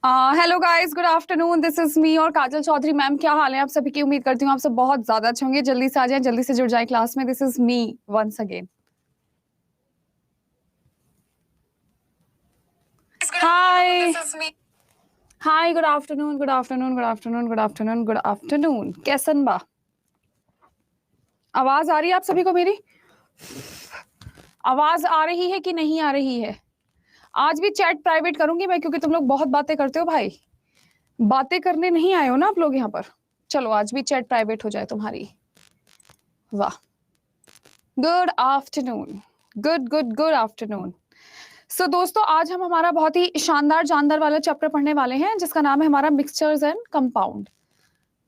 Hello guys, good afternoon. This is मी और काजल Chaudhary. Ma'am, क्या हाल है आप सभी की? उम्मीद करती हूँ आप सब बहुत ज्यादा अच्छे होंगे। जल्दी से आ जाएं, जल्दी से जुड़ जाएं क्लास में। This is me once again. Hi hi, good afternoon, good afternoon, good afternoon, good afternoon, good afternoon. कैसन बा? आवाज आ रही है आप सभी को मेरी? आवाज आ रही है कि नहीं आ रही है? आज भी चैट प्राइवेट करूंगी मैं, क्योंकि तुम लोग बहुत बातें करते हो भाई। बातें करने नहीं आए हो ना आप लोग यहाँ पर। चलो आज भी चैट प्राइवेट हो जाए तुम्हारी। वाह, good afternoon, good good good afternoon. So दोस्तों, आज हम हमारा बहुत ही शानदार जानदार वाला चैप्टर पढ़ने वाले हैं, जिसका नाम है हमारा मिक्सचर्स एंड कंपाउंड।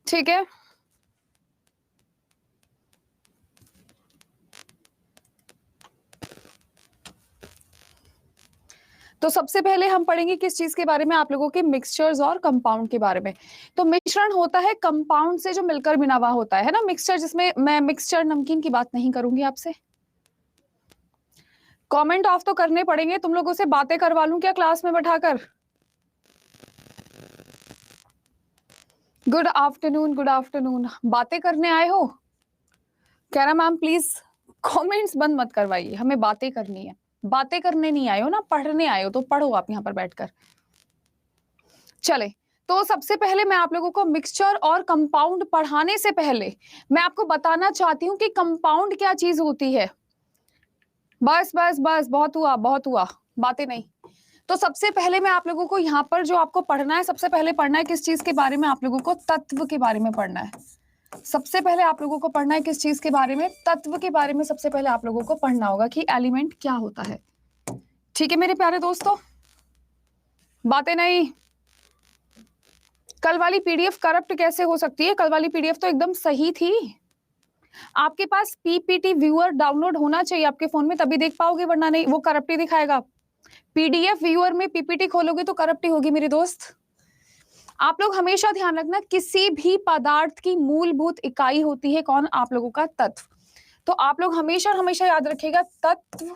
ठीक है, तो सबसे पहले हम पढ़ेंगे किस चीज के बारे में? आप लोगों के मिक्सचर्स और कंपाउंड के बारे में। तो मिश्रण होता है कंपाउंड से जो मिलकर बना हुआ होता है ना, मिक्सचर। जिसमें मैं मिक्सचर नमकीन की बात नहीं करूंगी आपसे। कमेंट ऑफ तो करने पड़ेंगे। तुम लोगों से बातें करवा लूं क्या क्लास में बैठाकर? Good afternoon, good afternoon. बातें करने आए हो? कह रहा मैम प्लीज कमेंट्स बंद मत करवाइए, हमें बातें करनी है। बातें करने नहीं आए हो ना, पढ़ने आए हो, तो पढ़ो आप यहाँ पर बैठकर। चले, तो सबसे पहले मैं आप लोगों को मिक्सचर और कंपाउंड पढ़ाने से पहले मैं आपको बताना चाहती हूँ कि कंपाउंड क्या चीज होती है। बस बस बस, बहुत हुआ बहुत हुआ, बातें नहीं। तो सबसे पहले मैं आप लोगों को यहाँ पर जो आपको पढ़ना है, सबसे पहले पढ़ना है किस चीज के बारे में? आप लोगों को तत्व के बारे में पढ़ना है। सबसे पहले आप लोगों को पढ़ना है किस चीज के बारे में? तत्व के बारे में सबसे पहले आप लोगों को पढ़ना होगा कि एलिमेंट क्या होता है। ठीक है मेरे प्यारे दोस्तों, बातें नहीं। कल वाली पीडीएफ करप्ट कैसे हो सकती है? कल वाली पीडीएफ तो एकदम सही थी। आपके पास पीपीटी व्यूअर डाउनलोड होना चाहिए आपके फोन में, तभी देख पाओगे, वरना नहीं, वो करप्ट ही दिखाएगा। पीडीएफ व्यूअर में पीपीटी खोलोगे तो करप्ट ही होगी मेरे दोस्त। आप लोग हमेशा ध्यान रखना, किसी भी पदार्थ की मूलभूत इकाई होती है कौन? आप लोगों का तत्व। तो आप लोग हमेशा हमेशा याद रखिएगा, तत्व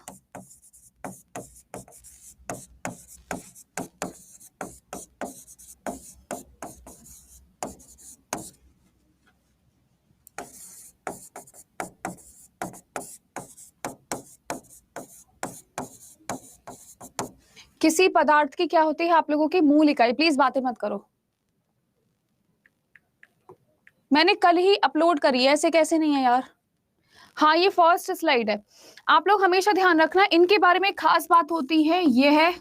किसी पदार्थ की क्या होती है? आप लोगों की मूल इकाई। प्लीज बातें मत करो, मैंने कल ही अपलोड करी है, ऐसे कैसे नहीं है यार। हाँ, ये फर्स्ट स्लाइड है। आप लोग हमेशा ध्यान रखना, इनके बारे में खास बात होती है, ये है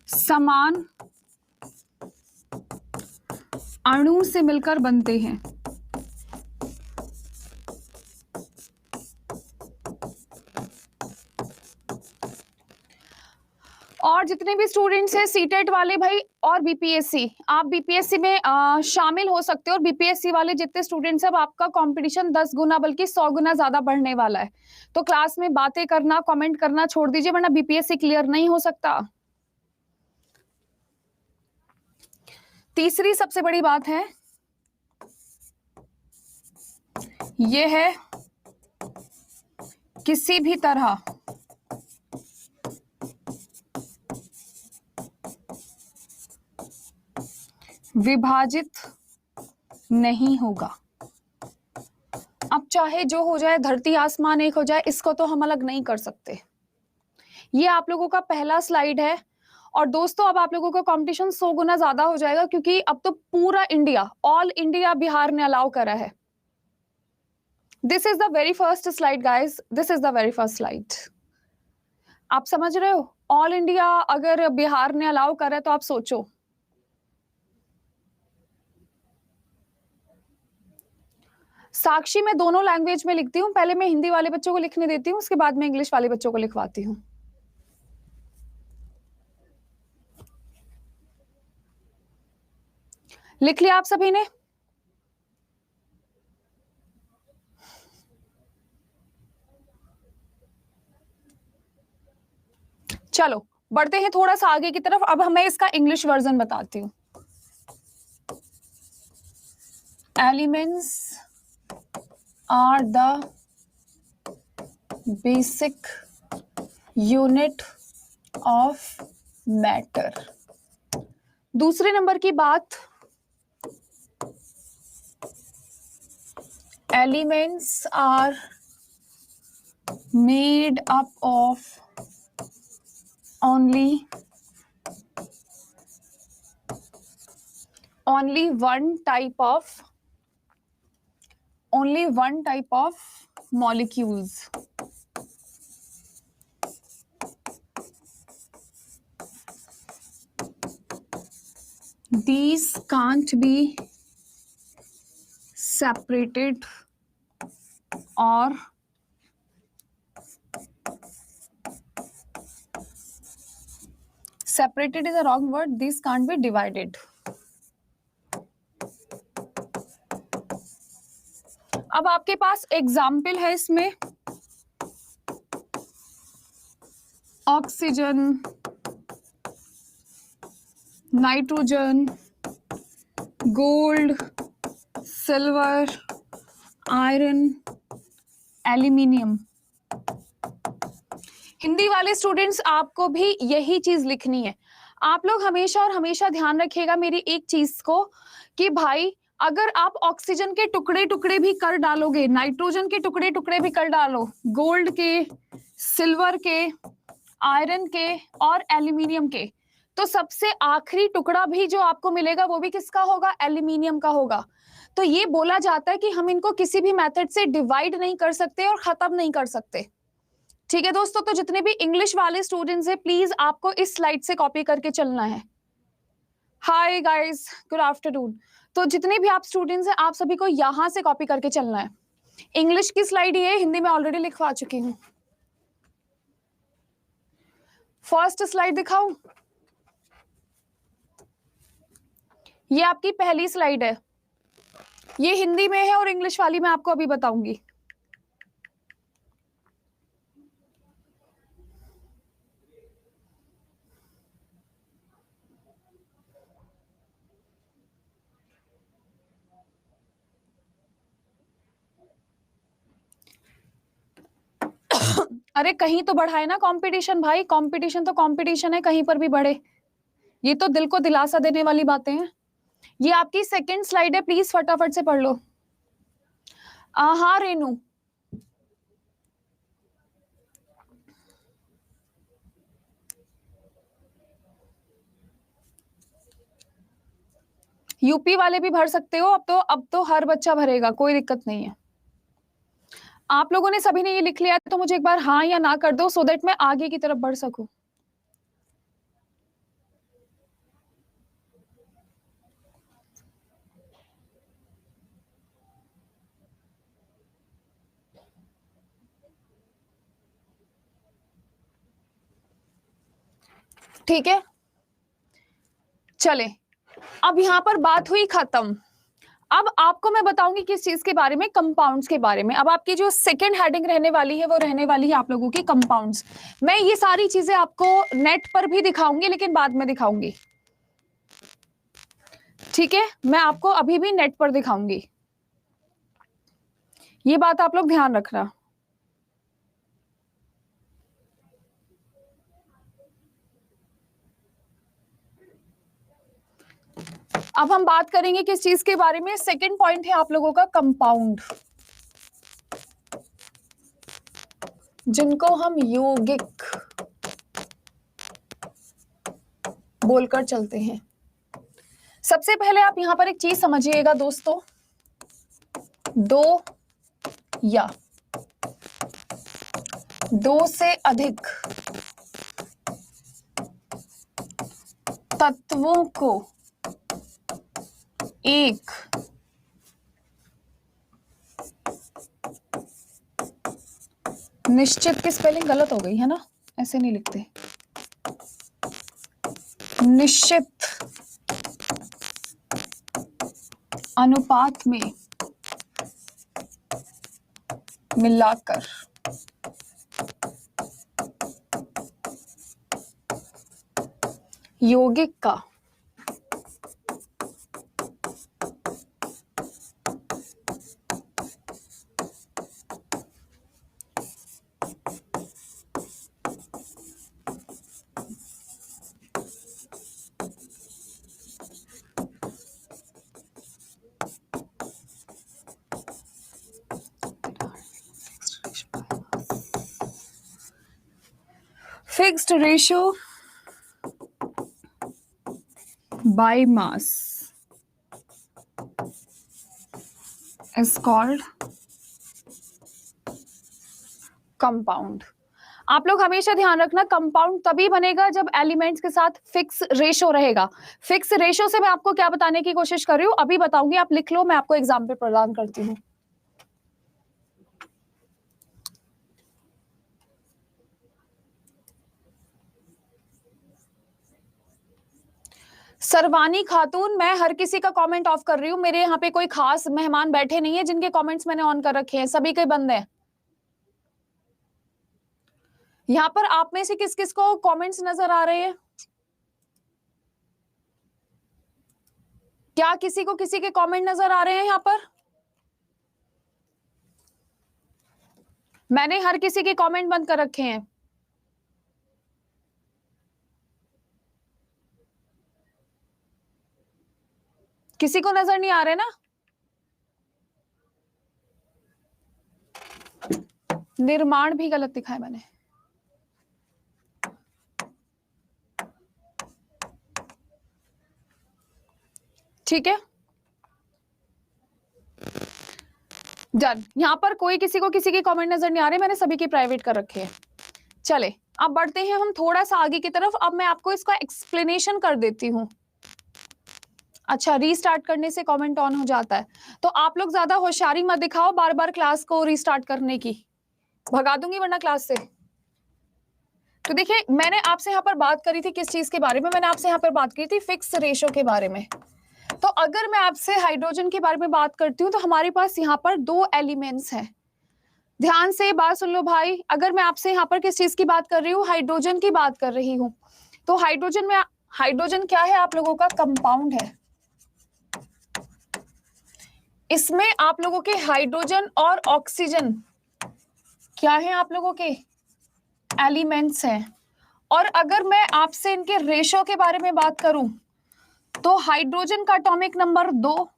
समान अणु से मिलकर बनते हैं। और जितने भी स्टूडेंट्स हैं सीटेट वाले भाई और बीपीएससी, आप बीपीएससी में शामिल हो सकते हो। और बीपीएससी वाले जितने स्टूडेंट्स हैं, अब आपका कंपटीशन 10 गुना बल्कि 100 गुना ज्यादा बढ़ने वाला है। तो क्लास में बातें करना, कमेंट करना छोड़ दीजिए, वरना बीपीएससी क्लियर नहीं हो सकता। तीसरी सबसे बड़ी बात है, ये है किसी भी तरह विभाजित नहीं होगा। अब चाहे जो हो जाए, धरती आसमान एक हो जाए, इसको तो हम अलग नहीं कर सकते। ये आप लोगों का पहला स्लाइड है। और दोस्तों, अब आप लोगों का कंपटीशन 100 गुना ज्यादा हो जाएगा, क्योंकि अब तो पूरा इंडिया, ऑल इंडिया बिहार ने अलाउ करा है। This is the very first slide guys, this is the very first slide. आप समझ रहे हो? ऑल इंडिया अगर बिहार ने अलाउ करा है, तो आप सोचो। साक्षी मैं दोनों लैंग्वेज में लिखती हूँ, पहले मैं हिंदी वाले बच्चों को लिखने देती हूँ, उसके बाद में इंग्लिश वाले बच्चों को लिखवाती हूँ। लिख लिया आप सभी ने? चलो बढ़ते हैं थोड़ा सा आगे की तरफ। अब हमें इसका इंग्लिश वर्जन बताती हूँ। Elements are the basic unit of matter. दूसरे नंबर की बात, elements are made up of only one type of molecules. These can't be separated or separated is a wrong word. These can't be divided. अब आपके पास example है इसमें, oxygen, nitrogen, gold, silver, iron, aluminium. Hindi वाले students आपको भी यही चीज लिखनी है। आप लोग हमेशा और हमेशा ध्यान रखिएगा मेरी एक चीज को, कि भाई अगर आप ऑक्सीजन के टुकड़े टुकड़े भी कर डालोगे, नाइट्रोजन के टुकड़े टुकड़े भी कर डालो, गोल्ड के, सिल्वर के, आयरन के और एल्यूमिनियम के, तो सबसे आखिरी टुकड़ा भी जो आपको मिलेगा वो भी किसका होगा? एल्यूमिनियम का होगा। तो ये बोला जाता है कि हम इनको किसी भी मेथड से डिवाइड नहीं कर सकते और खत्म नहीं कर सकते। ठीक है दोस्तों, तो जितने भी इंग्लिश वाले स्टूडेंट्स हैं प्लीज आपको इस स्लाइड से कॉपी करके चलना है। Hi guys, good afternoon. तो जितने भी आप स्टूडेंट्स हैं आप सभी को यहां से कॉपी करके चलना है। इंग्लिश की स्लाइड ये, हिंदी में ऑलरेडी लिखवा चुकी हूँ। फर्स्ट स्लाइड दिखाऊं? ये आपकी पहली स्लाइड है, ये हिंदी में है और इंग्लिश वाली मैं आपको अभी बताऊंगी। अरे कहीं तो बढ़ाए ना कंपटीशन भाई, कंपटीशन तो कंपटीशन है, कहीं पर भी बढ़े। ये तो दिल को दिलासा देने वाली बातें हैं। ये आपकी सेकंड स्लाइड है, प्लीज फटाफट से पढ़ लो। हाँ रेनू, यूपी वाले भी भर सकते हो। अब तो हर बच्चा भरेगा, कोई दिक्कत नहीं है। आप लोगों ने सभी ने ये लिख लिया तो मुझे एक बार हाँ या ना कर दो, सो दैट मैं आगे की तरफ बढ़ सकूं। ठीक है, चले, अब यहां पर बात हुई खत्म। अब आपको मैं बताऊंगी किस चीज के बारे में, कंपाउंड्स के बारे में। अब आपकी जो सेकंड हेडिंग रहने वाली है वो रहने वाली है आप लोगों की कंपाउंड्स। मैं ये सारी चीजें आपको नेट पर भी दिखाऊंगी, लेकिन बाद में दिखाऊंगी। ठीक है, मैं आपको अभी भी नेट पर दिखाऊंगी, ये बात आप लोग ध्यान रखना। अब हम बात करेंगे किस चीज के बारे में। सेकंड पॉइंट है आप लोगों का कंपाउंड, जिनको हम यौगिक बोलकर चलते हैं। सबसे पहले आप यहां पर एक चीज समझिएगा दोस्तों, दो या दो से अधिक तत्वों को एक निश्चित, की स्पेलिंग गलत हो गई है ना, ऐसे नहीं लिखते, निश्चित अनुपात में मिलाकर यौगिक का fixed ratio by mass is called compound. आप लोग हमेशा ध्यान रखना, कंपाउंड तभी बनेगा जब एलिमेंट्स के साथ फिक्स रेशो रहेगा। फिक्स रेशो से मैं आपको क्या बताने की कोशिश कर रही हूं अभी बताऊंगी, आप लिख लो, मैं आपको एग्जाम्पल प्रदान करती हूं। सरवानी खातून, मैं हर किसी का कमेंट ऑफ कर रही हूँ, मेरे यहाँ पे कोई खास मेहमान बैठे नहीं है जिनके कमेंट्स मैंने ऑन कर रखे हैं, सभी के बंद हैं। यहाँ पर आप में से किस किस को कमेंट्स नजर आ रहे हैं? क्या किसी को किसी के कमेंट नजर आ रहे हैं यहाँ पर? मैंने हर किसी के कमेंट बंद कर रखे हैं। किसी को नजर नहीं आ रहे ना? निर्माण भी गलत लिखा है मैंने। ठीक है, डन। यहां पर कोई किसी को किसी के कमेंट नजर नहीं आ रहे, मैंने सभी के प्राइवेट कर रखे हैं। चले अब बढ़ते हैं हम थोड़ा सा आगे की तरफ। अब मैं आपको इसका एक्सप्लेनेशन कर देती हूं। अच्छा, रीस्टार्ट करने से कमेंट ऑन हो जाता है, तो आप लोग ज्यादा होशियारी मत दिखाओ बार बार क्लास को रीस्टार्ट करने की, भगा दूंगी वरना क्लास से। तो देखिए, मैंने आपसे यहाँ पर बात करी थी किस चीज के बारे में? मैंने आपसे यहाँ पर बात की थी फिक्स रेशो के बारे में। तो अगर मैं आपसे हाइड्रोजन के बारे में बात करती हूँ तो हमारे पास यहाँ पर दो एलिमेंट्स हैं। ध्यान से बात सुन लो भाई, अगर मैं आपसे यहाँ पर किस चीज की बात कर रही हूँ? हाइड्रोजन की बात कर रही हूँ। तो हाइड्रोजन में, हाइड्रोजन क्या है आप लोगों का? कंपाउंड है। इसमें आप लोगों के हाइड्रोजन और ऑक्सीजन क्या है? आप लोगों के एलिमेंट्स हैं। और अगर मैं आपसे इनके रेशो के बारे में बात करूं तो हाइड्रोजन का एटॉमिक नंबर 2,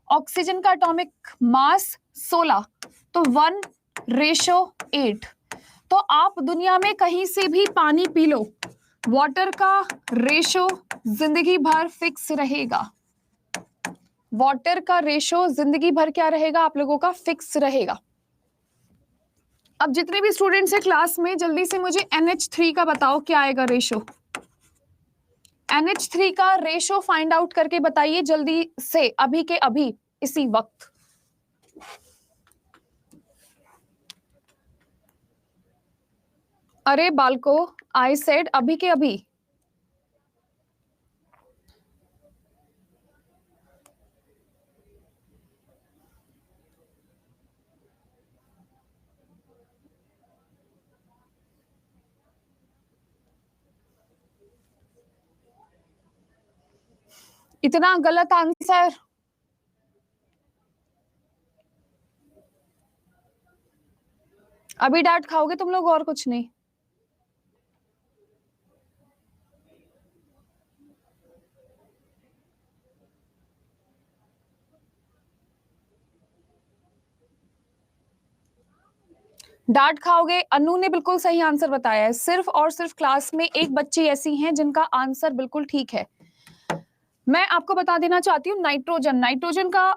ऑक्सीजन का एटॉमिक मास 16, तो 1:8। तो आप दुनिया में कहीं से भी पानी पी लो, वाटर का रेशो जिंदगी भर फिक्स रहेगा। वाटर का रेशो जिंदगी भर क्या रहेगा? आप लोगों का फिक्स रहेगा। अब जितने भी स्टूडेंट्स हैं क्लास में, जल्दी से मुझे NH3 का बताओ क्या आएगा रेशो? NH3 का रेशो फाइंड आउट करके बताइए जल्दी से, अभी के अभी, इसी वक्त। अरे बालको, आई सेड अभी के अभी। इतना गलत आंसर? अभी डांट खाओगे तुम लोग और कुछ नहीं। डांट खाओगे। अनु ने बिल्कुल सही आंसर बताया है। सिर्फ और सिर्फ क्लास में एक बच्ची ऐसी हैं जिनका आंसर बिल्कुल ठीक है। मैं आपको बता देना चाहती हूँ, नाइट्रोजन, नाइट्रोजन का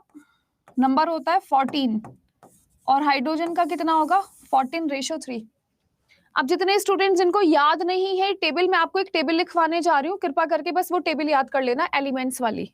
नंबर होता है 14 और हाइड्रोजन का कितना होगा? 14:3। अब जितने स्टूडेंट जिनको याद नहीं है टेबल, मैं आपको एक टेबल लिखवाने जा रही हूँ, कृपा करके बस वो टेबल याद कर लेना, एलिमेंट्स वाली।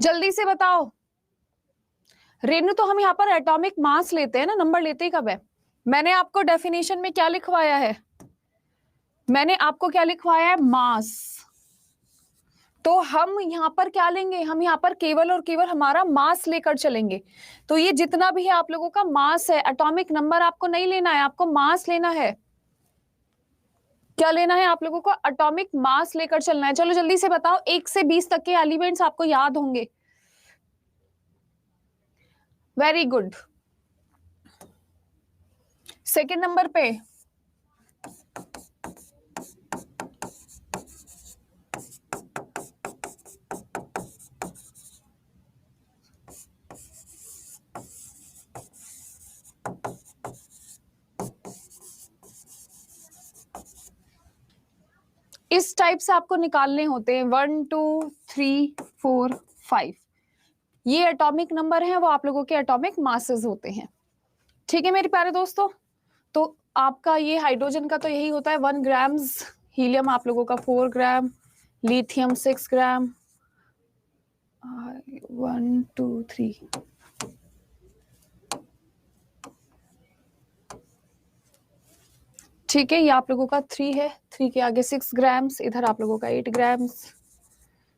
जल्दी से बताओ। रेनू, तो हम यहाँ पर एटॉमिक मास लेते हैं ना, नंबर लेते ही कब है? मैंने आपको डेफिनेशन में क्या लिखवाया है? मैंने आपको क्या लिखवाया है, मास। तो हम यहाँ पर क्या लेंगे, हम यहाँ पर केवल और केवल हमारा मास लेकर चलेंगे। तो ये जितना भी है आप लोगों का मास है, एटॉमिक नंबर आपको नहीं लेना है, आपको मास लेना है। क्या लेना है आप लोगों को, एटॉमिक मास लेकर चलना है। चलो जल्दी से बताओ, 1 से 20 तक के एलिमेंट्स आपको याद होंगे। Very good. सेकेंड नंबर पे इस टाइप से आपको निकालने होते हैं 1 2 3 4 5। ये एटॉमिक नंबर हैं, वो आप लोगों के एटॉमिक मासेस होते हैं। ठीक है मेरे प्यारे दोस्तों, तो आपका ये हाइड्रोजन का तो यही होता है 1 ग्राम्स, हीलियम आप लोगों का 4 ग्राम, लिथियम 6 ग्राम, 1 2 3। ठीक है, ये आप लोगों का 3 है, 3 के आगे 6 ग्राम्स, इधर आप लोगों का 8 ग्राम्स,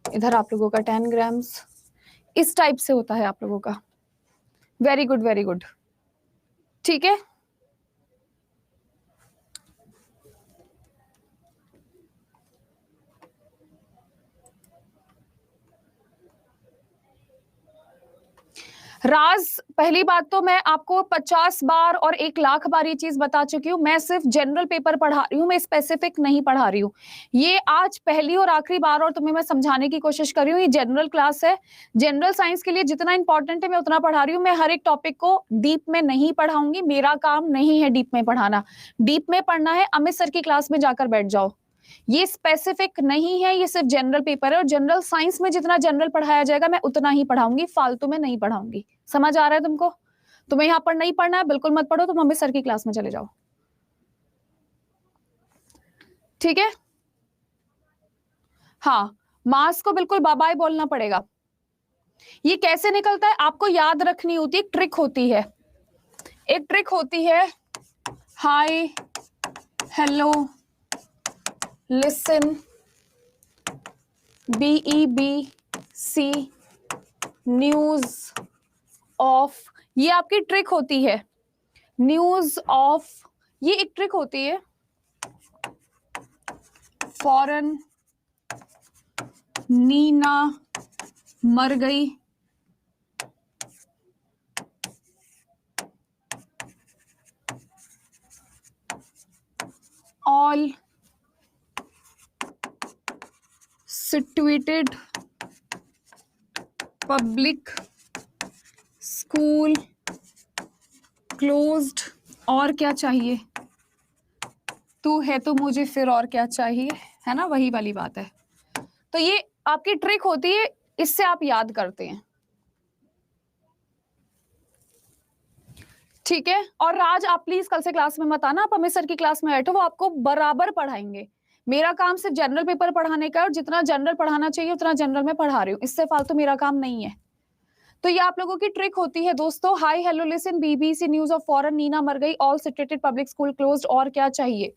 इधर आप लोगों का 10 ग्राम्स। इस टाइप से होता है आप लोगों का। Very good very good. ठीक है, राज, पहली बात तो मैं आपको 50 बार और 1,00,000 बार ये चीज बता चुकी हूँ, मैं सिर्फ जनरल पेपर पढ़ा रही हूँ, मैं स्पेसिफिक नहीं पढ़ा रही हूँ। ये आज पहली और आखिरी बार और तुम्हें मैं समझाने की कोशिश कर रही हूँ, ये जनरल क्लास है। जनरल साइंस के लिए जितना इंपॉर्टेंट है मैं उतना पढ़ा रही हूँ, मैं हर एक टॉपिक को डीप में नहीं पढ़ाऊंगी, मेरा काम नहीं है डीप में पढ़ाना। डीप में पढ़ना है अमित सर की क्लास में जाकर बैठ जाओ। ये स्पेसिफिक नहीं है, ये सिर्फ जनरल पेपर है, और जनरल साइंस में जितना जनरल पढ़ाया जाएगा मैं उतना ही पढ़ाऊंगी, फालतू में नहीं पढ़ाऊंगी। समझ आ रहा है तुमको? तुम्हें यहाँ पर नहीं पढ़ना है, बिल्कुल मत पढ़ो, तुम अमित सर की क्लास में चले जाओ। ठीक है, हाँ, मास को बिल्कुल बाय बाय बोलना पड़ेगा। ये कैसे निकलता है आपको याद रखनी होती है, एक ट्रिक होती है, एक ट्रिक होती है। हाय hello listen BEBC news of, ये आपकी ट्रिक होती है। न्यूज ऑफ, ये एक ट्रिक होती है। फॉरन नीना मर गई, all situated public school closed, और क्या चाहिए, तू है तो मुझे फिर और क्या चाहिए, है ना, वही वाली बात है। तो ये आपकी ट्रिक होती है, इससे आप याद करते हैं। ठीक है, और राज आप प्लीज कल से क्लास में मत आना, आप अमित सर की क्लास में बैठो, वो आपको बराबर पढ़ाएंगे। मेरा काम सिर्फ जनरल पेपर पढ़ाने का है, और जितना जनरल पढ़ाना चाहिए उतना जनरल में पढ़ा रही हूँ, इससे फालतू मेरा काम नहीं है। तो ये आप लोगों की ट्रिक होती है दोस्तों। Hi hello listen BBC news of foreign Nina मर गई, all situated public school closed, और क्या चाहिए।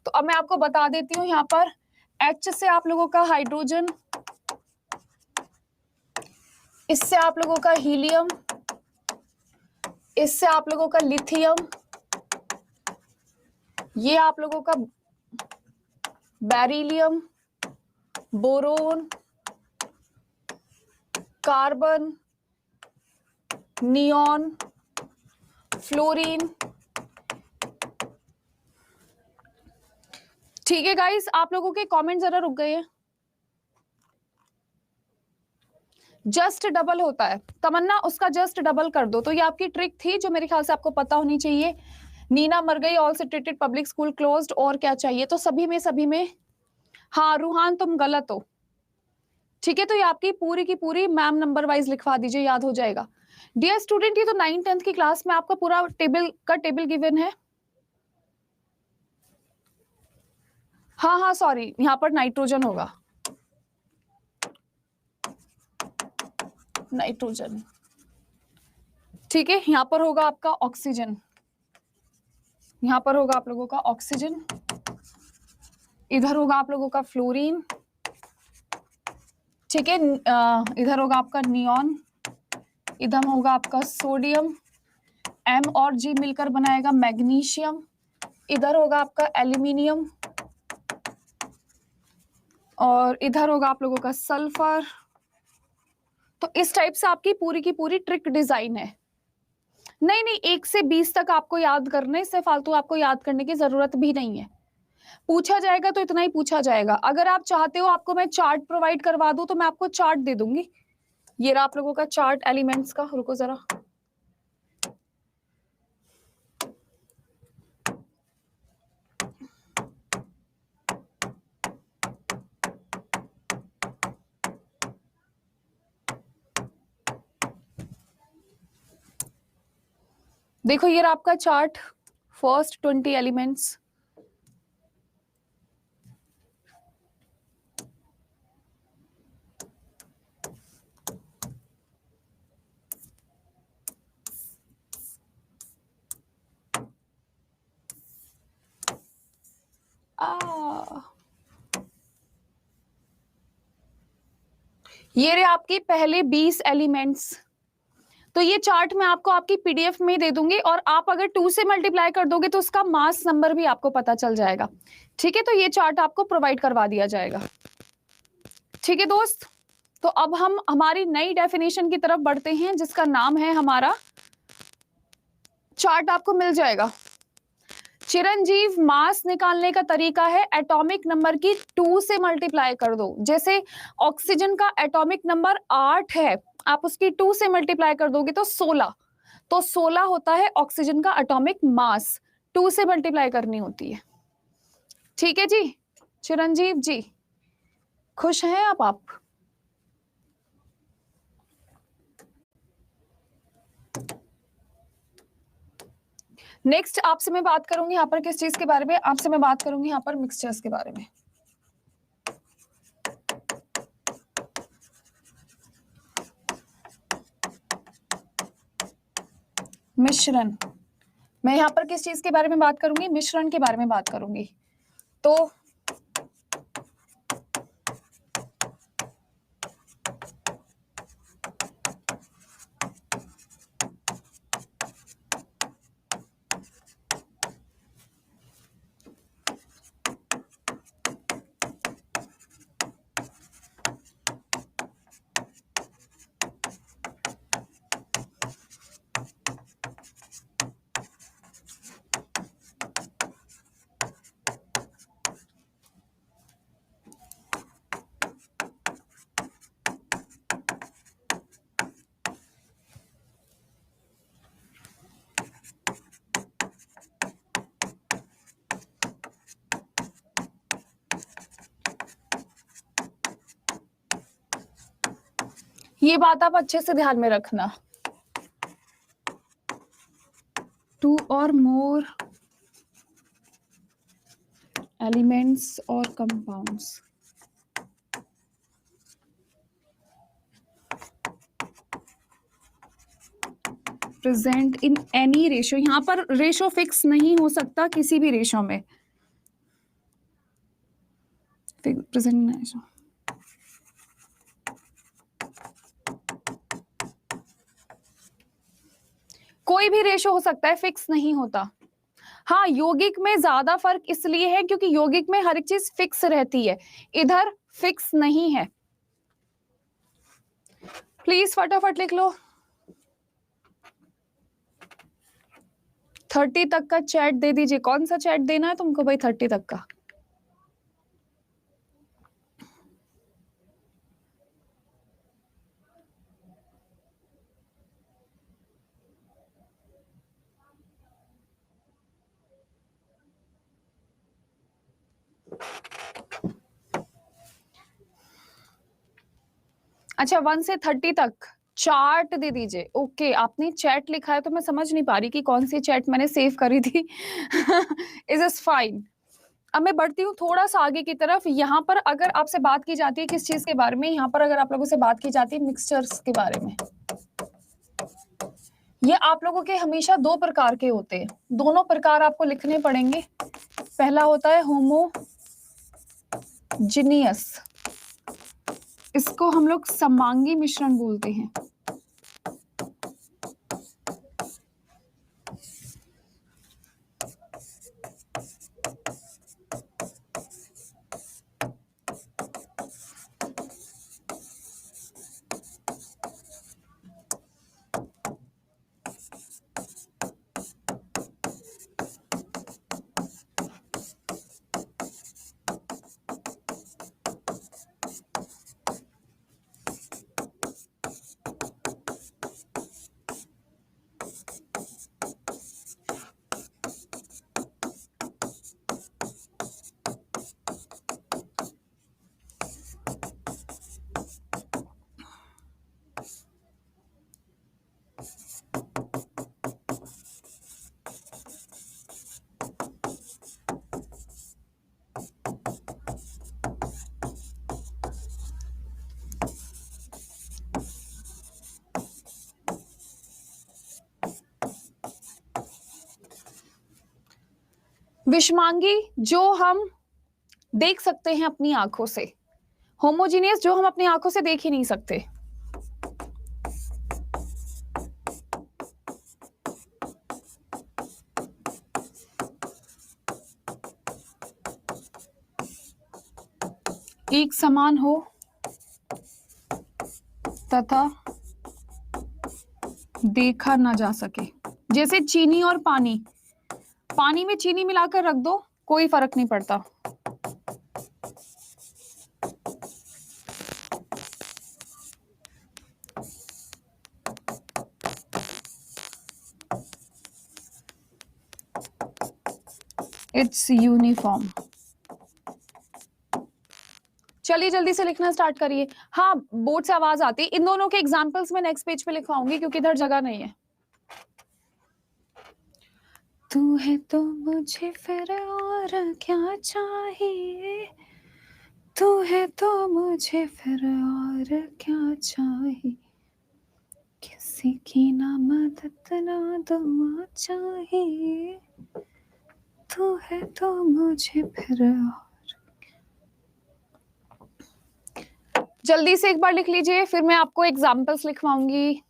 तो अब मैं आपको बता देती हूँ, यहाँ पर H से आप लोगों का हाइड्रोजन, इससे आप लोगों का हीलियम, इससे आप लोगों का लिथियम, ये आप लोगों का beryllium, boron, carbon, neon, fluorine. ठीक है गाइस, आप लोगों के कमेंट जरा रुक गए हैं। जस्ट डबल होता है तमन्ना, उसका जस्ट डबल कर दो। तो ये आपकी ट्रिक थी जो मेरे ख्याल से आपको पता होनी चाहिए। नीना मर गई, all situated public school closed, और क्या चाहिए। तो सभी में हाँ रूहान तुम गलत हो। ठीक है, तो ये आपकी पूरी की पूरी मैम नंबर वाइज लिखवा दीजिए, याद हो जाएगा। डियर स्टूडेंट, ये तो 9th 10th की क्लास में आपका पूरा टेबल गिवन है। हाँ हाँ सॉरी, यहाँ पर नाइट्रोजन होगा, नाइट्रोजन। ठीक है, यहाँ पर होगा आपका ऑक्सीजन, यहाँ पर होगा आप लोगों का ऑक्सीजन, इधर होगा आप लोगों का फ्लोरीन, ठीक है, इधर होगा आपका नियॉन, इधर होगा आपका सोडियम, M और G मिलकर बनाएगा मैग्नीशियम, इधर होगा आपका एल्यूमिनियम, और इधर होगा आप लोगों का सल्फर। तो इस टाइप से आपकी पूरी की पूरी ट्रिक डिजाइन है। नहीं नहीं, 1 से 20 तक आपको याद करने, इससे फालतू आपको याद करने की जरूरत भी नहीं है। पूछा जाएगा तो इतना ही पूछा जाएगा। अगर आप चाहते हो आपको मैं चार्ट प्रोवाइड करवा दूं तो मैं आपको चार्ट दे दूंगी। ये रहा आप लोगों का चार्ट एलिमेंट्स का, रुको जरा। देखो ये रहा आपका चार्ट, फर्स्ट 20 एलिमेंट्स। ये रहे आपके पहले 20 एलिमेंट्स। तो ये चार्ट मैं आपको आपकी पीडीएफ में दे दूंगी, और आप अगर 2 से मल्टीप्लाई कर दोगे तो उसका मास नंबर भी आपको पता चल जाएगा। ठीक है, तो ये चार्ट आपको प्रोवाइड करवा दिया जाएगा। ठीक है दोस्त, तो अब हम हमारी नई डेफिनेशन की तरफ बढ़ते हैं, जिसका नाम है हमारा, चार्ट आपको मिल जाएगा। चिरंजीव, मास निकालने का तरीका है एटॉमिक नंबर की 2 से मल्टीप्लाई कर दो। जैसे ऑक्सीजन का एटॉमिक नंबर 8 है, आप उसकी 2 से मल्टीप्लाई कर दोगे तो 16, तो 16 होता है ऑक्सीजन का एटॉमिक मास। 2 से मल्टीप्लाई करनी होती है। ठीक है जी चिरंजीव जी, खुश हैं आप? नेक्स्ट आपसे मैं बात करूंगी यहाँ पर किस चीज के बारे में, आपसे मैं बात करूंगी यहाँ पर मिक्सचर्स के बारे में। मिश्रण, मैं यहाँ पर किस चीज के बारे में बात करूंगी, मिश्रण के बारे में बात करूंगी। तो ये बात आप अच्छे से ध्यान में रखना, 2 और मोर एलिमेंट्स और compounds present in any ratio. यहां पर रेशो फिक्स नहीं हो सकता किसी भी रेशो में, प्रेजेंट रेशो। कोई भी रेशो हो सकता है, फिक्स नहीं होता। हाँ, यौगिक में ज्यादा फर्क इसलिए है क्योंकि यौगिक में हर एक चीज फिक्स रहती है, इधर फिक्स नहीं है। प्लीज फटाफट लिख लो। 30 तक का चैट दे दीजिए। कौन सा चैट देना है तुमको भाई 30 तक का? अच्छा, 1 से 30 तक चार्ट दे दीजिए। ओके, आपने चैट लिखा है तो मैं समझ नहीं पा रही कि कौन सी चैट मैंने सेव करी थी। Is is fine. अब मैं बढ़ती हूँ थोड़ा सा आगे की तरफ। यहाँ पर अगर आपसे बात की जाती है किस चीज के बारे में, यहाँ पर अगर आप लोगों से बात की जाती है मिक्सचर्स के बारे में, ये आप लोगों के हमेशा 2 प्रकार के होते हैं। दोनों प्रकार आपको लिखने पड़ेंगे। पहला होता है होमो जिनियस, इसको हम लोग समांगी मिश्रण बोलते हैं। विषमांगी जो हम देख सकते हैं अपनी आंखों से, होमोजीनियस जो हम अपनी आंखों से देख ही नहीं सकते। एक समान हो तथा देखा ना जा सके, जैसे चीनी और पानी, पानी में चीनी मिलाकर रख दो कोई फर्क नहीं पड़ता। It's uniform. चलिए जल्दी से लिखना स्टार्ट करिए। हाँ, बोर्ड से आवाज आती है। इन दोनों के एग्जाम्पल्स मैं नेक्स्ट पेज पे लिखवाऊंगी क्योंकि इधर जगह नहीं है। तू है तो मुझे फिर और क्या चाहिए, तू है तो मुझे फिर और क्या चाहिए, किसी की ना मदद ना दुआ चाहिए, तू है तो मुझे फिर और। जल्दी से एक बार लिख लीजिए, फिर मैं आपको एग्जाम्पल्स लिखवाऊंगी।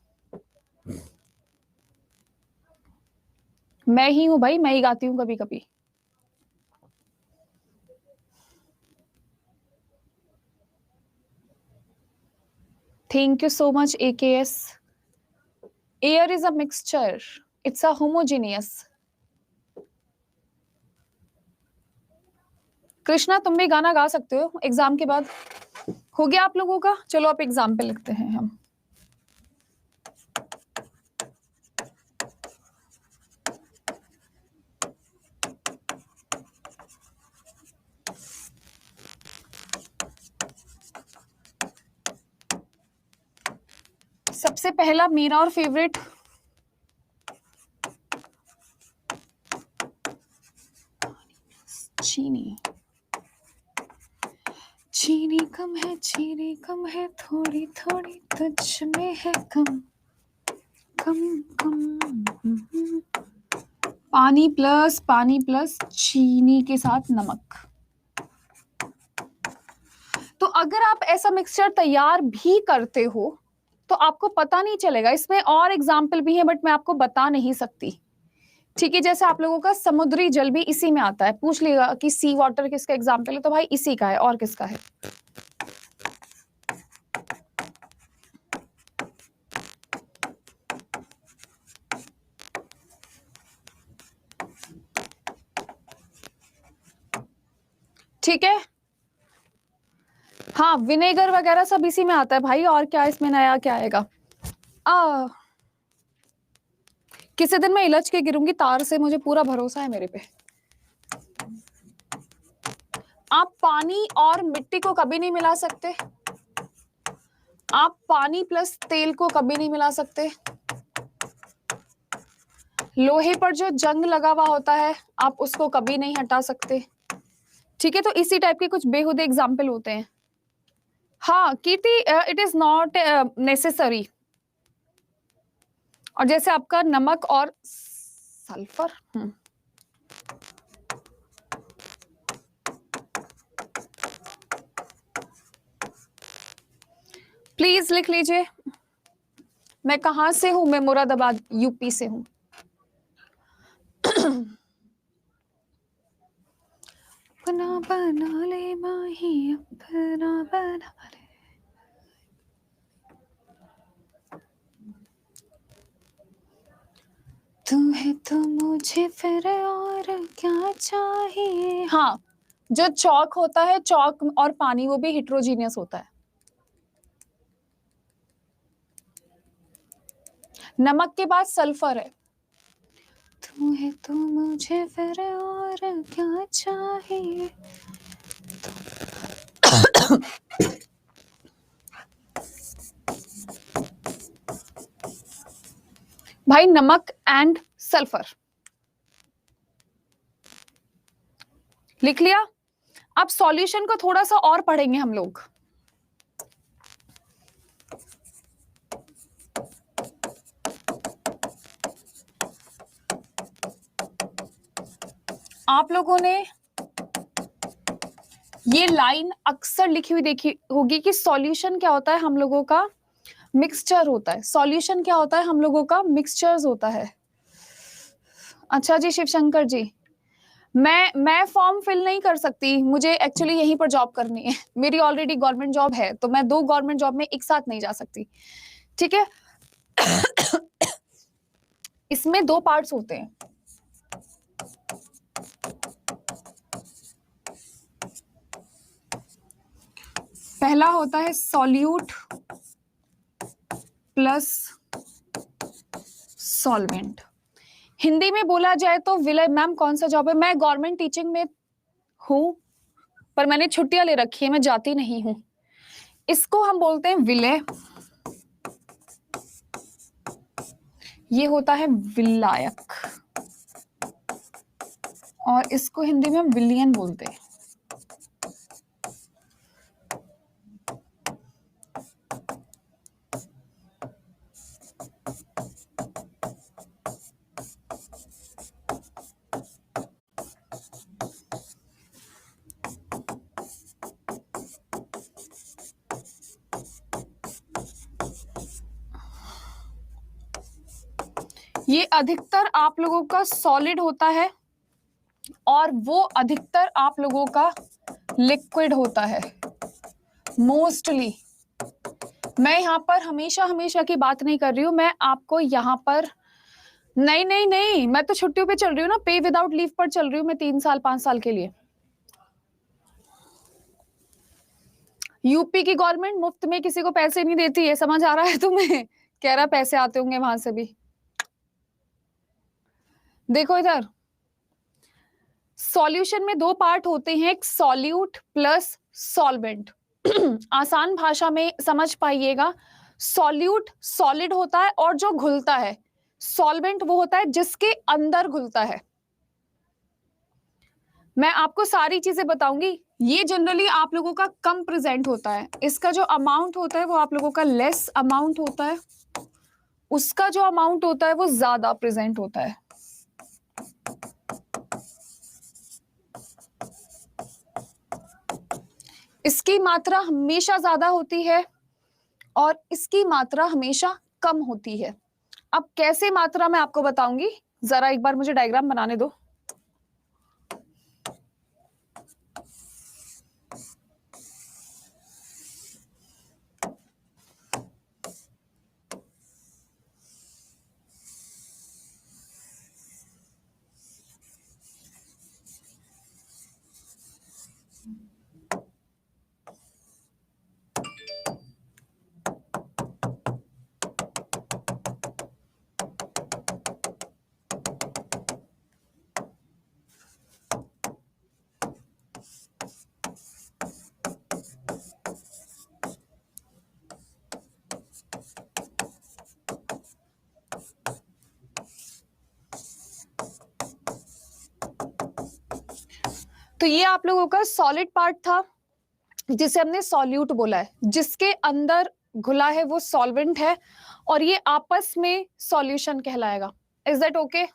मैं ही हूं भाई, मैं ही गाती हूँ कभी कभी। Thank you so much, AKS. Air is a mixture. It's a homogeneous. Krishna तुम भी गाना गा सकते हो एग्जाम के बाद। हो गया आप लोगों का? चलो आप एग्जाम पे लिखते हैं हम। सबसे पहला मेरा और फेवरेट, चीनी। चीनी कम है, चीनी कम है, थोड़ी थोड़ी तुझ में है कम, कम कम। पानी प्लस चीनी के साथ नमक। तो अगर आप ऐसा मिक्सचर तैयार भी करते हो तो आपको पता नहीं चलेगा। इसमें और एग्जाम्पल भी है बट मैं आपको बता नहीं सकती। ठीक है, जैसे आप लोगों का समुद्री जल भी इसी में आता है। पूछ लिएगा कि सी वाटर किसका एग्जाम्पल है, तो भाई इसी का है, और किसका है। ठीक है, हाँ विनेगर वगैरह सब इसी में आता है भाई, और क्या इसमें नया क्या आएगा। किसी दिन मैं इलज के गिरूंगी तार से, मुझे पूरा भरोसा है मेरे पे। आप पानी और मिट्टी को कभी नहीं मिला सकते, आप पानी प्लस तेल को कभी नहीं मिला सकते। लोहे पर जो जंग लगा हुआ होता है आप उसको कभी नहीं हटा सकते। ठीक है, तो इसी टाइप के कुछ बेहुदे एग्जाम्पल होते हैं। हाँ कीर्ति, इट इज नॉट नेसेसरी। और जैसे आपका नमक और सल्फर, प्लीज लिख लीजिए। मैं कहां से हूं? मैं मुरादाबाद यूपी से हूं। अपना बना ले माही, अपना बना ले। तू है तो मुझे फिर और क्या चाहिए। हाँ, जो चौक होता है, चौक और पानी, वो भी हिट्रोजीनियस होता है। नमक के बाद सल्फर है। तू है तो मुझे फिर और क्या चाहिए। भाई नमक एंड सल्फर लिख लिया। अब सॉल्यूशन को थोड़ा सा और पढ़ेंगे हम लोग। आप लोगों ने ये लाइन अक्सर लिखी हुई देखी होगी कि सॉल्यूशन क्या होता है हम लोगों का, मिक्सचर होता है। सॉल्यूशन क्या होता है हम लोगों का, मिक्सचर्स होता है। अच्छा जी शिवशंकर जी, मैं फॉर्म फिल नहीं कर सकती, मुझे एक्चुअली यहीं पर जॉब करनी है। मेरी ऑलरेडी गवर्नमेंट जॉब है, तो मैं 2 गवर्नमेंट जॉब में एक साथ नहीं जा सकती। ठीक है। इसमें 2 पार्ट्स होते हैं। पहला होता है सॉल्यूट प्लस सॉल्वेंट। हिंदी में बोला जाए तो विलय। मैम कौन सा जॉब है? मैं गवर्नमेंट टीचिंग में हूं, पर मैंने छुट्टियां ले रखी है, मैं जाती नहीं हूं। इसको हम बोलते हैं विलय। ये होता है विलायक, और इसको हिंदी में हम विलियन बोलते हैं। ये अधिकतर आप लोगों का सॉलिड होता है और वो अधिकतर आप लोगों का लिक्विड होता है मोस्टली। मैं यहाँ पर हमेशा हमेशा की बात नहीं कर रही हूँ, मैं आपको यहाँ पर नहीं नहीं नहीं, मैं तो छुट्टियों पे चल रही हूँ ना, पे विदाउट लीव पर चल रही हूँ मैं 3 साल 5 साल के लिए। यूपी की गवर्नमेंट मुफ्त में किसी को पैसे नहीं देती है, समझ आ रहा है तुम्हें? कह रहा पैसे आते होंगे वहां से भी। देखो इधर, सॉल्यूशन में 2 पार्ट होते हैं, एक सॉल्यूट प्लस सॉल्वेंट। आसान भाषा में समझ पाइएगा, सॉल्यूट सॉलिड होता है और जो घुलता है, सॉल्वेंट वो होता है जिसके अंदर घुलता है। मैं आपको सारी चीजें बताऊंगी। ये जनरली आप लोगों का कम प्रेजेंट होता है, इसका जो अमाउंट होता है वो आप लोगों का लेस अमाउंट होता है, उसका जो अमाउंट होता है वो ज्यादा प्रेजेंट होता है। इसकी मात्रा हमेशा ज्यादा होती है और इसकी मात्रा हमेशा कम होती है। अब कैसे मात्रा मैं आपको बताऊंगी, जरा एक बार मुझे डायग्राम बनाने दो। तो ये आप लोगों का सॉलिड पार्ट था जिसे हमने सॉल्यूट बोला है, जिसके अंदर घुला है वो सॉल्वेंट है, और ये आपस में सॉल्यूशन कहलाएगा। Is that okay?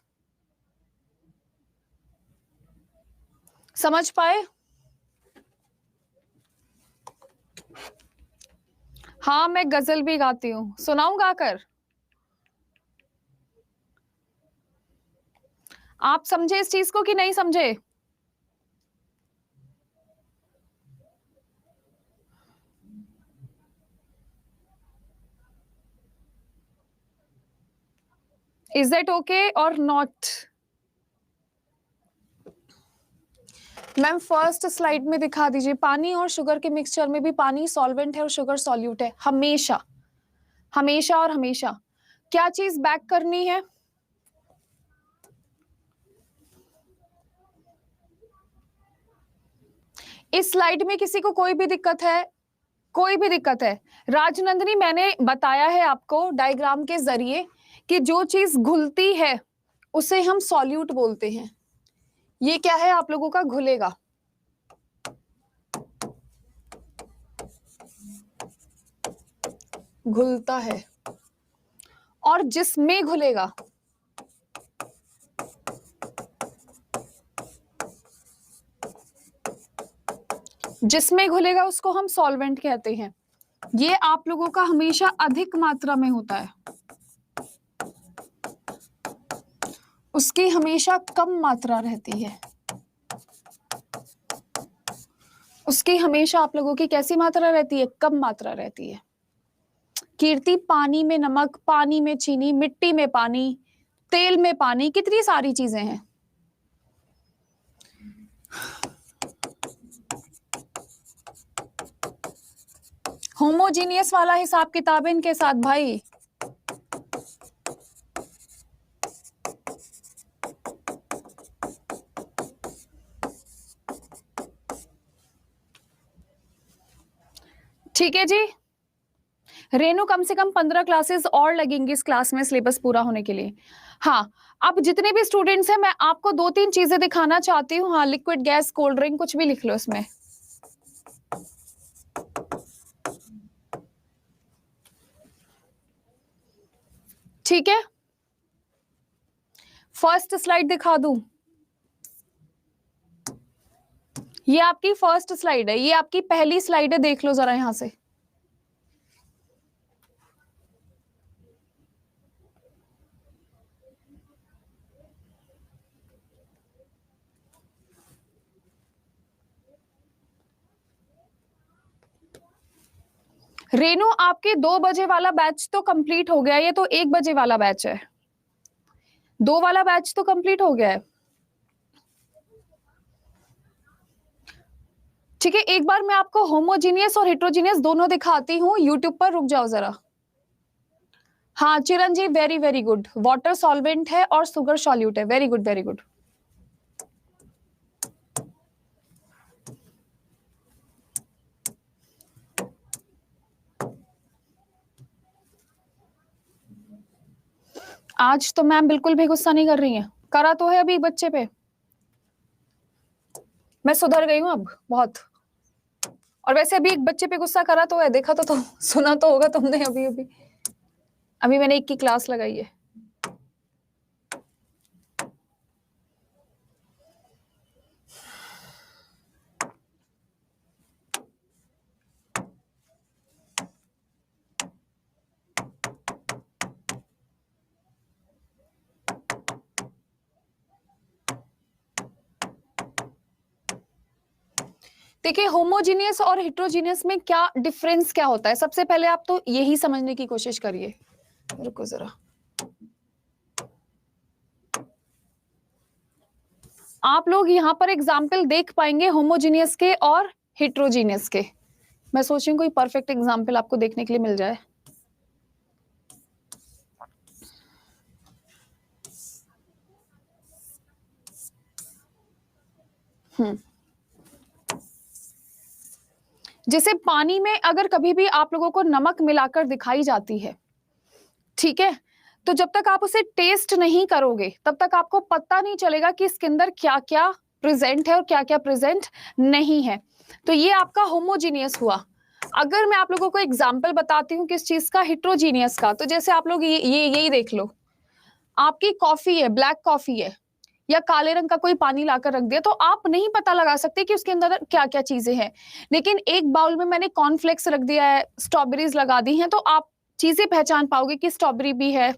समझ पाए? हाँ मैं गजल भी गाती हूँ, सुनाऊं गाकर? आप समझे इस चीज को कि नहीं समझे? इज दैट ओके और नॉट? मैम फर्स्ट स्लाइड में दिखा दीजिए, पानी और शुगर के मिक्सचर में भी पानी सॉल्वेंट है और शुगर सॉल्यूट है, हमेशा हमेशा और हमेशा। क्या चीज बैक करनी है? इस स्लाइड में किसी को कोई भी दिक्कत है? कोई भी दिक्कत है? राजनंदिनी मैंने बताया है आपको डायग्राम के जरिए कि जो चीज घुलती है उसे हम सॉल्यूट बोलते हैं। ये क्या है आप लोगों का? घुलेगा। घुलता है। और जिसमें घुलेगा, जिसमें घुलेगा उसको हम सॉल्वेंट कहते हैं। ये आप लोगों का हमेशा अधिक मात्रा में होता है, उसकी हमेशा कम मात्रा रहती है। उसकी हमेशा आप लोगों की कैसी मात्रा रहती है? कम मात्रा रहती है। कीर्ति, पानी में नमक, पानी में चीनी, मिट्टी में पानी, तेल में पानी, कितनी सारी चीजें हैं। होमोजीनियस वाला हिसाब किताब इनके साथ भाई। ठीक है जी। रेनू, कम से कम 15 क्लासेस और लगेंगी इस क्लास में सिलेबस पूरा होने के लिए। हाँ, अब जितने भी स्टूडेंट्स हैं मैं आपको 2-3 चीजें दिखाना चाहती हूँ। हाँ, लिक्विड गैस, कोल्ड ड्रिंक, कुछ भी लिख लो इसमें। ठीक है, फर्स्ट स्लाइड दिखा दूं? ये आपकी फर्स्ट स्लाइड है, ये आपकी पहली स्लाइड है, देख लो जरा यहां से। रेनू, आपके 2 बजे वाला बैच तो कंप्लीट हो गया, ये तो 1 बजे वाला बैच है। 2 वाला बैच तो कंप्लीट हो गया है। ठीक है, एक बार मैं आपको होमोजीनियस और हेट्रोजीनियस दोनों दिखाती हूँ यूट्यूब पर, रुक जाओ जरा। हाँ Chiranjeev, very very good. Water solvent है और शुगर सॉल्यूट है, वेरी गुड वेरी गुड। आज तो मैम बिल्कुल भी गुस्सा नहीं कर रही है, करा तो है अभी बच्चे पे। मैं सुधर गई हूँ अब बहुत। और वैसे अभी एक बच्चे पे गुस्सा करा तो है, देखा तो सुना तो होगा तुमने अभी अभी। अभी मैंने एक की क्लास लगाई है। देखिए, होमोजीनियस और हेट्रोजीनियस में क्या डिफरेंस क्या होता है, सबसे पहले आप तो यही समझने की कोशिश करिए। रुको जरा, आप लोग यहाँ पर एग्जाम्पल देख पाएंगे होमोजीनियस के और हेट्रोजीनियस के। मैं सोच रही हूँ कोई परफेक्ट एग्जाम्पल आपको देखने के लिए मिल जाए। जैसे पानी में अगर कभी भी आप लोगों को नमक मिलाकर दिखाई जाती है, ठीक है, तो जब तक आप उसे टेस्ट नहीं करोगे तब तक आपको पता नहीं चलेगा कि इसके अंदर क्या क्या प्रेजेंट है और क्या क्या प्रेजेंट नहीं है। तो ये आपका होमोजीनियस हुआ। अगर मैं आप लोगों को एग्जाम्पल बताती हूँ किस चीज का, हेट्रोजीनियस का, तो जैसे आप लोग ये यही देख लो, आपकी कॉफी है, ब्लैक कॉफी है, या काले रंग का कोई पानी लाकर रख दिया, तो आप नहीं पता लगा सकते कि उसके अंदर क्या क्या चीजें हैं। लेकिन एक बाउल में मैंने कॉर्नफ्लेक्स रख दिया है, स्ट्रॉबेरीज लगा दी हैं, तो आप चीजें पहचान पाओगे कि स्ट्रॉबेरी भी है,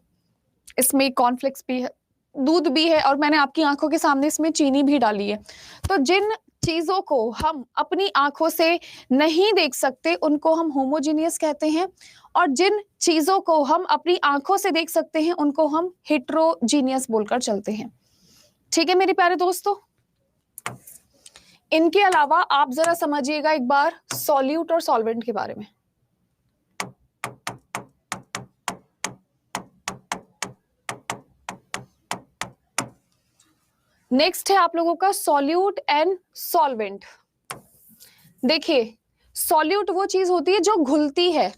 इसमें कॉर्नफ्लेक्स भी है, दूध भी है, और मैंने आपकी आंखों के सामने इसमें चीनी भी डाली है। तो जिन चीजों को हम अपनी आंखों से नहीं देख सकते उनको हम होमोजीनियस कहते हैं, और जिन चीजों को हम अपनी आंखों से देख सकते हैं उनको हम हेट्रोजीनियस बोलकर चलते हैं। ठीक है मेरे प्यारे दोस्तों, इनके अलावा आप जरा समझिएगा एक बार सॉल्यूट और सॉल्वेंट के बारे में। नेक्स्ट है आप लोगों का सॉल्यूट एंड सॉल्वेंट। देखिए, सॉल्यूट वो चीज होती है जो घुलती है,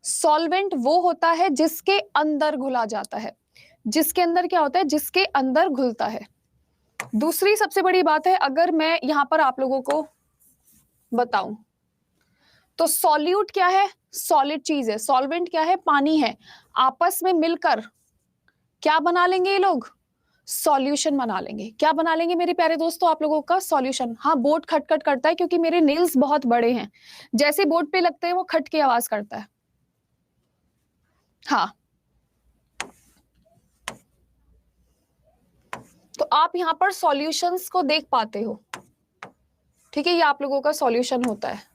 सॉल्वेंट वो होता है जिसके अंदर घुला जाता है। जिसके अंदर क्या होता है? जिसके अंदर घुलता है। दूसरी सबसे बड़ी बात है, अगर मैं यहां पर आप लोगों को बताऊं तो सॉल्यूट क्या है? सॉलिड चीज है। सॉल्वेंट क्या है? पानी है। आपस में मिलकर क्या बना लेंगे ये लोग? सॉल्यूशन बना लेंगे। क्या बना लेंगे मेरे प्यारे दोस्तों आप लोगों का? सॉल्यूशन। हाँ, बोर्ड खटखट करता है क्योंकि मेरे नेल्स बहुत बड़े हैं, जैसे बोर्ड पे लगते हैं वो खट की आवाज करता है। हाँ, तो आप यहां पर सॉल्यूशंस को देख पाते हो। ठीक है, ये आप लोगों का सॉल्यूशन होता है।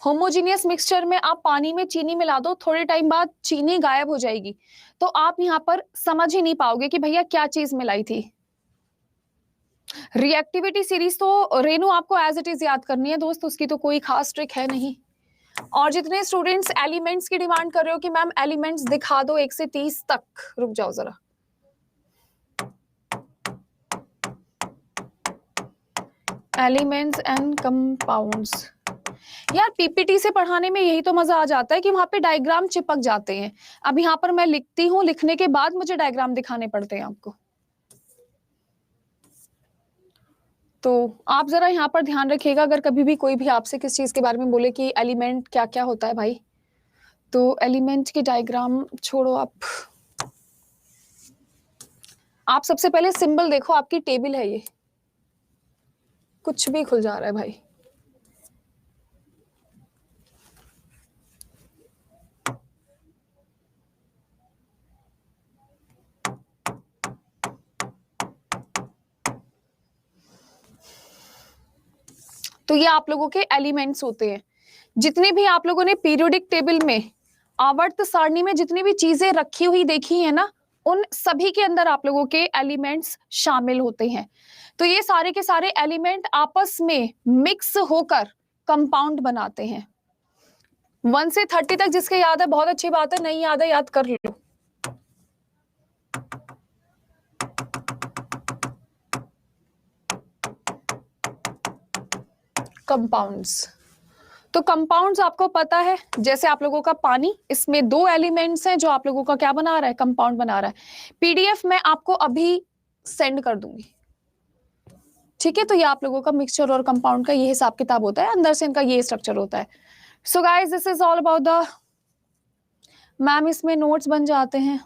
होमोजीनियस मिक्सचर में आप पानी में चीनी मिला दो, थोड़े टाइम बाद चीनी गायब हो जाएगी, तो आप यहां पर समझ ही नहीं पाओगे कि भैया क्या चीज मिलाई थी। रिएक्टिविटी सीरीज तो रेनू आपको एज इट इज याद करनी है दोस्त, उसकी तो कोई खास ट्रिक है नहीं। और जितने स्टूडेंट्स एलिमेंट्स की डिमांड कर रहे हो कि मैम एलिमेंट्स दिखा दो 1 से 30 तक, रुक जाओ जरा। एलिमेंट्स एंड कंपाउंड्स, यार पीपीटी से पढ़ाने में यही तो मजा आ जाता है कि वहां पे डायग्राम चिपक जाते हैं। अब यहाँ पर मैं लिखती हूँ, लिखने के बाद मुझे डायग्राम दिखाने पड़ते हैं आपको। तो आप जरा यहाँ पर ध्यान रखिएगा, अगर कभी भी कोई भी आपसे किस चीज के बारे में बोले कि एलिमेंट क्या क्या होता है भाई, तो एलिमेंट की डायग्राम छोड़ो आप सबसे पहले सिंबल देखो, आपकी टेबल है ये, कुछ भी खुल जा रहा है भाई। तो ये आप लोगों के एलिमेंट्स होते हैं। जितने भी आप लोगों ने पीरियोडिक टेबल में, आवर्त सारणी में जितनी भी चीजें रखी हुई देखी है ना, उन सभी के अंदर आप लोगों के एलिमेंट्स शामिल होते हैं। तो ये सारे के सारे एलिमेंट आपस में मिक्स होकर कंपाउंड बनाते हैं। 1 से 30 तक जिसके याद है बहुत अच्छी बात है, नहीं याद है याद कर लो। कंपाउंड्स, तो कंपाउंड्स आपको पता है, जैसे आप लोगों का पानी, इसमें 2 एलिमेंट्स हैं जो आप लोगों का क्या बना रहा है? कंपाउंड बना रहा है। पीडीएफ मैं आपको अभी सेंड कर दूंगी। ठीक है, तो ये आप लोगों का मिक्सचर और कंपाउंड का ये हिसाब किताब होता है, अंदर से इनका ये स्ट्रक्चर होता है। So guys, this is all about the, ma'am इसमें नोट्स बन जाते हैं।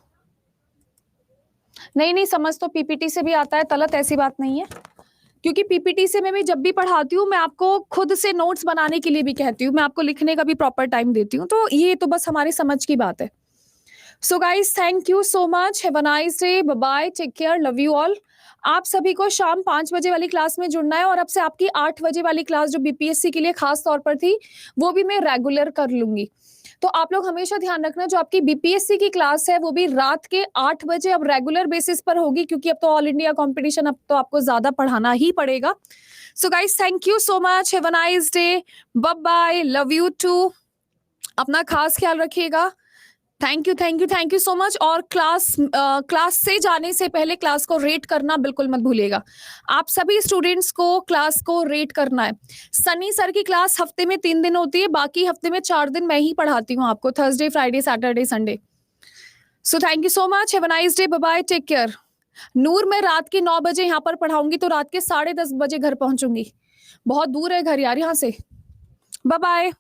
नहीं, समझ तो पीपीटी से भी आता है तलत, ऐसी बात नहीं है, क्योंकि पीपीटी से मैं भी जब भी पढ़ाती हूँ मैं आपको खुद से नोट्स बनाने के लिए भी कहती हूँ, मैं आपको लिखने का भी प्रॉपर टाइम देती हूँ। तो ये तो बस हमारी समझ की बात है। So guys, thank you so much, have a nice day, bye bye, take care, love you all. आप सभी को शाम 5 बजे वाली क्लास में जुड़ना है, और अब से आपकी 8 बजे वाली क्लास जो बीपीएससी के लिए खास तौर पर थी वो भी मैं रेगुलर कर लूंगी। तो आप लोग हमेशा ध्यान रखना, जो आपकी बीपीएससी की क्लास है वो भी रात के 8 बजे अब रेगुलर बेसिस पर होगी, क्योंकि अब तो ऑल इंडिया कंपटीशन, अब तो आपको ज्यादा पढ़ाना ही पड़ेगा। So guys, thank you so much, have a nice day, bye bye, love you too, अपना खास ख्याल रखिएगा। Thank you so much. और क्लास से जाने से पहले क्लास को रेट करना बिल्कुल मत भूलिएगा। आप सभी स्टूडेंट्स को क्लास को रेट करना है। सनी सर की क्लास हफ्ते में 3 दिन होती है, बाकी हफ्ते में 4 दिन मैं ही पढ़ाती हूँ आपको, Thursday, Friday, Saturday, Sunday. So thank you so much, have a nice day, bye bye, take care. Noor, मैं रात के 9 बजे यहाँ पर पढ़ाऊंगी, तो रात के 10:30 बजे घर पहुंचूंगी। बहुत दूर है घर यार यहाँ से। Bye bye.